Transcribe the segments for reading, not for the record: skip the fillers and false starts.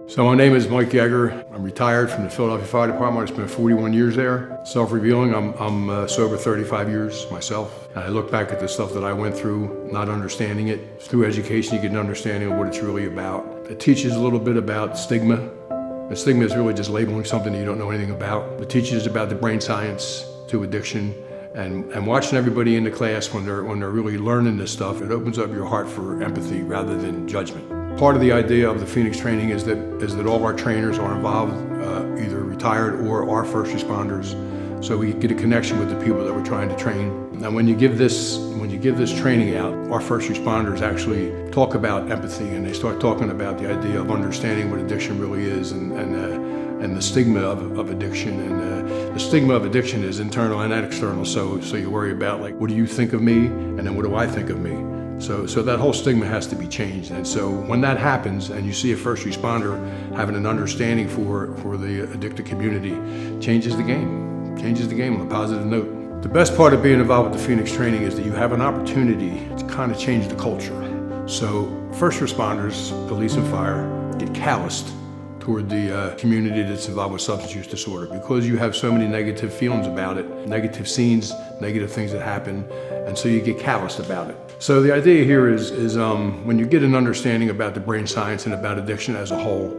So my name is Mike Yaeger. I'm retired from the Philadelphia Fire Department. I spent 41 years there. Self-revealing, I'm sober 35 years myself. And I look back at the stuff that I went through, not understanding it. Through education, you get an understanding of what it's really about. It teaches a little bit about stigma. The stigma is really just labeling something that you don't know anything about. It teaches about the brain science to addiction. And watching everybody in the class when they're really learning this stuff, it opens up your heart for empathy rather than judgment. Part of the idea of the Phoenix training is that all our trainers are involved, either retired or are first responders, so we get a connection with the people that we're trying to train. Now, when you give this training out, our first responders actually talk about empathy, and they start talking about the idea of understanding what addiction really is and the stigma of addiction. And the stigma of addiction is internal and external. So you worry about, like, what do you think of me, and then what do I think of me? So that whole stigma has to be changed. And so when that happens and you see a first responder having an understanding for the addicted community, changes the game on a positive note. The best part of being involved with the Phoenix training is that you have an opportunity to kind of change the culture. So first responders, police and fire, get calloused toward the community that's involved with substance use disorder because you have so many negative feelings about it, negative scenes, negative things that happen, and so you get calloused about it. So the idea here is when you get an understanding about the brain science and about addiction as a whole,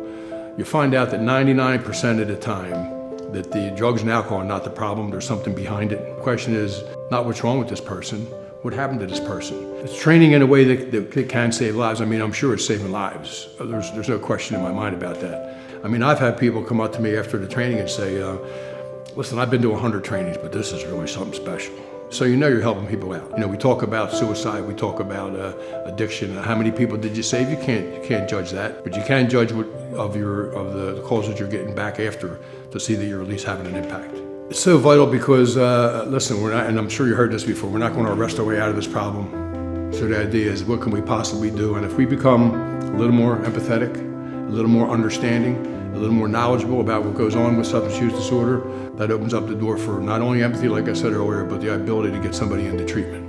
you find out that 99% of the time that the drugs and alcohol are not the problem, there's something behind it. The question is not what's wrong with this person, what happened to this person? It's training in a way that can save lives. I mean, I'm sure it's saving lives. There's no question in my mind about that. I mean, I've had people come up to me after the training and say, listen, I've been to 100 trainings, but this is really something special. So you know you're helping people out. You know, we talk about suicide, we talk about addiction. How many people did you save? You can't judge that, but you can judge of the calls that you're getting back after to see that you're at least having an impact. It's so vital because, listen, we're not, and I'm sure you heard this before, we're not going to arrest our way out of this problem. So the idea is, what can we possibly do? And if we become a little more empathetic, a little more understanding, a little more knowledgeable about what goes on with substance use disorder, that opens up the door for not only empathy, like I said earlier, but the ability to get somebody into treatment.